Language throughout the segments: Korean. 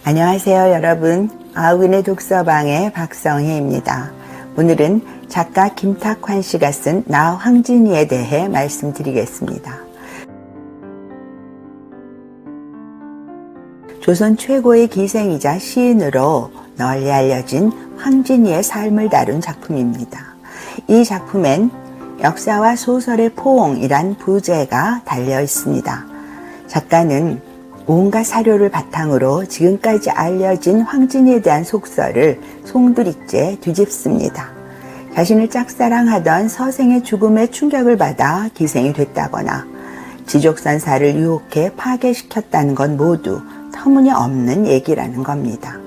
안녕하세요 여러분. 아우근의 독서방의 박성희입니다. 오늘은 작가 김탁환 씨가 쓴 나 황진이에 대해 말씀드리겠습니다. 조선 최고의 기생이자 시인으로 널리 알려진 황진이의 삶을 다룬 작품입니다. 이 작품엔 역사와 소설의 포옹이란 부제가 달려 있습니다. 작가는 온갖 사료를 바탕으로 지금까지 알려진 황진이에 대한 속설을 송두리째 뒤집습니다. 자신을 짝사랑하던 서생의 죽음에 충격을 받아 기생이 됐다거나 지족선사를 유혹해 파괴시켰다는 건 모두 터무니없는 얘기라는 겁니다.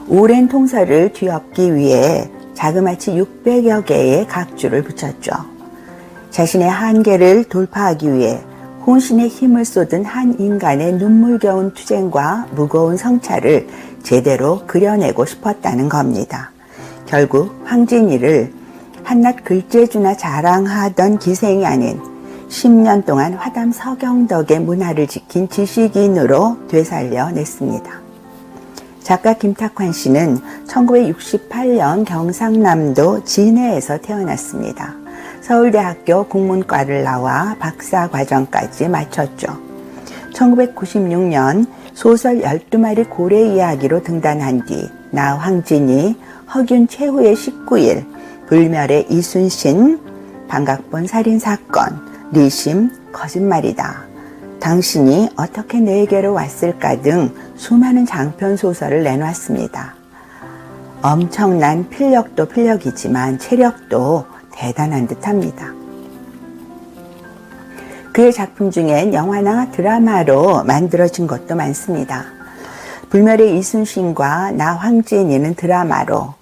오랜 통설을 뒤엎기 위해 자그마치 600여 개의 각주를 붙였죠. 자신의 한계를 돌파하기 위해 혼신의 힘을 쏟은 한 인간의 눈물겨운 투쟁과 무거운 성찰을 제대로 그려내고 싶었다는 겁니다. 결국 황진이를 한낱 글재주나 자랑하던 기생이 아닌 10년 동안 화담 서경덕의 문화를 지킨 지식인으로 되살려냈습니다. 작가 김탁환 씨는 1968년 경상남도 진해에서 태어났습니다. 서울대학교 국문과를 나와 박사과정까지 마쳤죠. 1996년 소설 12마리 고래 이야기로 등단한 뒤 나 황진이, 허균 최후의 19일, 불멸의 이순신, 반각본 살인사건, 리심, 거짓말이다, 당신이 어떻게 내게로 왔을까 등 수많은 장편 소설을 내놨습니다. 엄청난 필력도 필력이지만 체력도 대단한 듯합니다. 그의 작품 중엔 영화나 드라마로 만들어진 것도 많습니다. 불멸의 이순신과 나 황진이는 드라마로,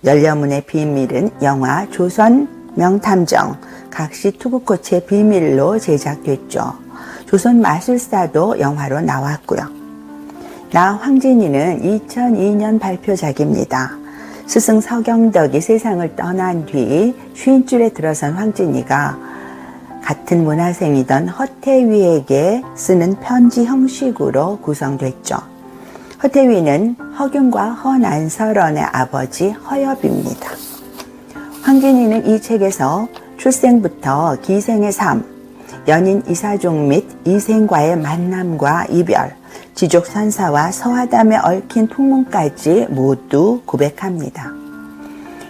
열려문의 비밀은 영화 조선 명탐정, 각시 투구코치의 비밀로 제작됐죠. 조선 마술사도 영화로 나왔고요. 나 황진이는 2002년 발표작입니다. 스승 서경덕이 세상을 떠난 뒤 쉰줄에 들어선 황진이가 같은 문화생이던 허태위에게 쓰는 편지 형식으로 구성됐죠. 허태위는 허균과 허난설원의 아버지 허엽입니다. 황진이는 이 책에서 출생부터 기생의 삶, 연인 이사종 및 이생과의 만남과 이별, 지족선사와 서화담에 얽힌 풍문까지 모두 고백합니다.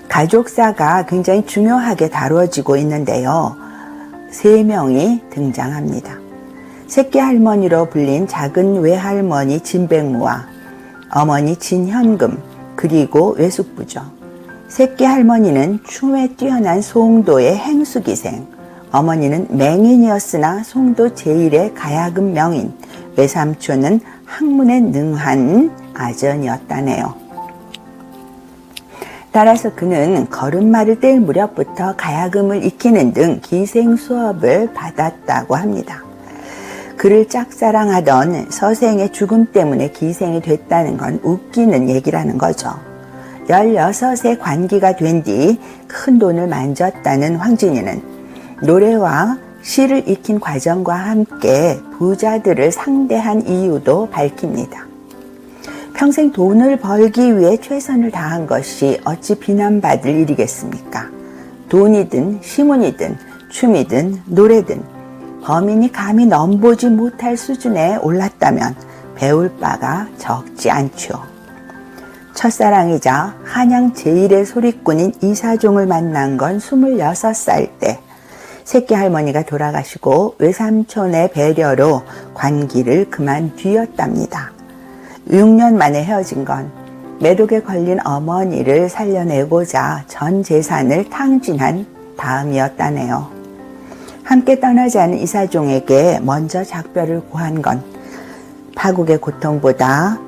가족사가 굉장히 중요하게 다루어지고 있는데요. 3명이 등장합니다. 새끼 할머니로 불린 작은 외할머니 진백무와 어머니 진현금, 그리고 외숙부죠. 새끼 할머니는 춤에 뛰어난 송도의 행수기생, 어머니는 맹인이었으나 송도 제1의 가야금 명인, 외삼촌은 학문에 능한 아전이었다네요. 따라서 그는 걸음마를 뗄 무렵부터 가야금을 익히는 등 기생 수업을 받았다고 합니다. 그를 짝사랑하던 서생의 죽음 때문에 기생이 됐다는 건 웃기는 얘기라는 거죠. 16세 관기가 된 뒤 큰 돈을 만졌다는 황진이는 노래와 시를 익힌 과정과 함께 부자들을 상대한 이유도 밝힙니다. 평생 돈을 벌기 위해 최선을 다한 것이 어찌 비난받을 일이겠습니까? 돈이든 시문이든 춤이든 노래든 범인이 감히 넘보지 못할 수준에 올랐다면 배울 바가 적지 않죠. 첫사랑이자 한양 제1의 소리꾼인 이사종을 만난 건 26살 때, 새끼 할머니가 돌아가시고 외삼촌의 배려로 관기를 그만두었답니다. 6년 만에 헤어진 건 매독에 걸린 어머니를 살려내고자 전 재산을 탕진한 다음이었다네요. 함께 떠나지 않은 이사종에게 먼저 작별을 고한 건 파국의 고통보다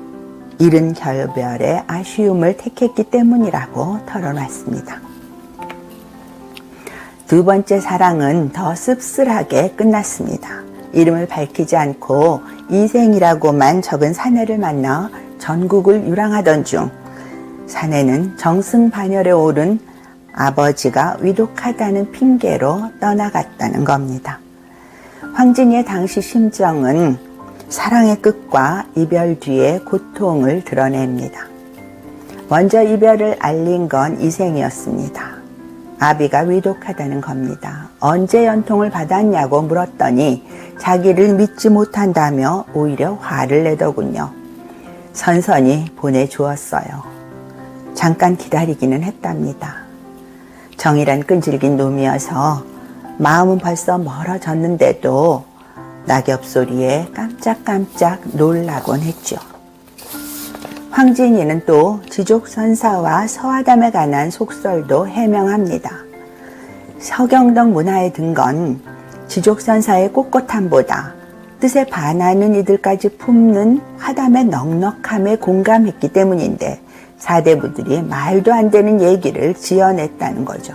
이른 결별의 아쉬움을 택했기 때문이라고 털어놨습니다. 두 번째 사랑은 더 씁쓸하게 끝났습니다. 이름을 밝히지 않고 이생이라고만 적은 사내를 만나 전국을 유랑하던 중 사내는 정승반열에 오른 아버지가 위독하다는 핑계로 떠나갔다는 겁니다. 황진이의 당시 심정은 사랑의 끝과 이별 뒤의 고통을 드러냅니다. 먼저 이별을 알린 건 이생이었습니다. 아비가 위독하다는 겁니다. 언제 연통을 받았냐고 물었더니 자기를 믿지 못한다며 오히려 화를 내더군요. 선선히 보내주었어요. 잠깐 기다리기는 했답니다. 정이란 끈질긴 놈이어서 마음은 벌써 멀어졌는데도 낙엽 소리에 깜짝깜짝 놀라곤 했죠. 황진이는 또 지족선사와 서화담에 관한 속설도 해명합니다. 서경덕 문화에 든 건 지족선사의 꼿꼿함보다 뜻에 반하는 이들까지 품는 화담의 넉넉함에 공감했기 때문인데 사대부들이 말도 안 되는 얘기를 지어냈다는 거죠.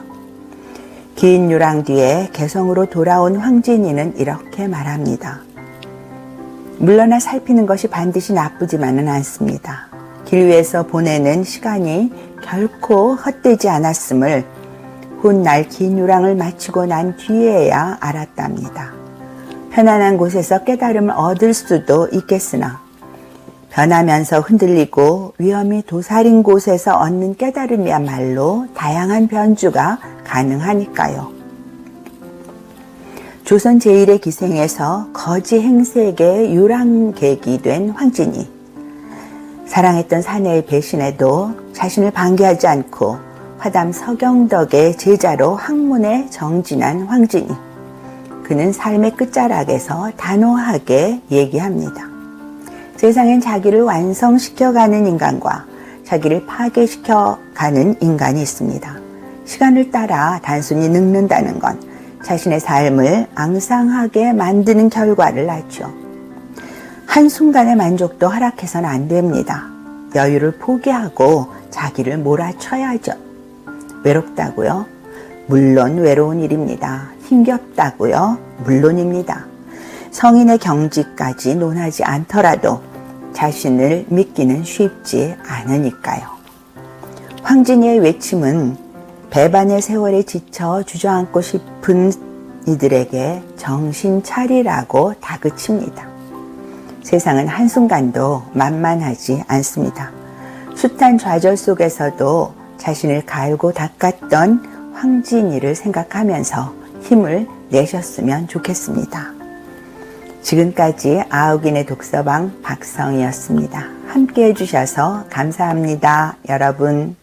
긴 유랑 뒤에 개성으로 돌아온 황진이는 이렇게 말합니다. 물러나 살피는 것이 반드시 나쁘지만은 않습니다. 길 위에서 보내는 시간이 결코 헛되지 않았음을 훗날 긴 유랑을 마치고 난 뒤에야 알았답니다. 편안한 곳에서 깨달음을 얻을 수도 있겠으나 변하면서 흔들리고 위험이 도사린 곳에서 얻는 깨달음이야말로 다양한 변주가 가능하니까요. 조선 제1의 기생에서 거지 행색의 유랑객이 된 황진이, 사랑했던 사내의 배신에도 자신을 방기하지 않고 화담 서경덕의 제자로 학문에 정진한 황진이, 그는 삶의 끝자락에서 단호하게 얘기합니다. 세상엔 자기를 완성시켜가는 인간과 자기를 파괴시켜가는 인간이 있습니다. 시간을 따라 단순히 늙는다는 건 자신의 삶을 앙상하게 만드는 결과를 낳죠. 한순간의 만족도 허락해서는 안 됩니다. 여유를 포기하고 자기를 몰아쳐야죠. 외롭다고요? 물론 외로운 일입니다. 힘겹다고요? 물론입니다. 성인의 경지까지 논하지 않더라도 자신을 믿기는 쉽지 않으니까요. 황진이의 외침은 배반의 세월에 지쳐 주저앉고 싶은 이들에게 정신 차리라고 다그칩니다. 세상은 한순간도 만만하지 않습니다. 숱한 좌절 속에서도 자신을 갈고 닦았던 황진이를 생각하면서 힘을 내셨으면 좋겠습니다. 지금까지 아욱인의 독서방 박성희였습니다. 함께 해주셔서 감사합니다, 여러분.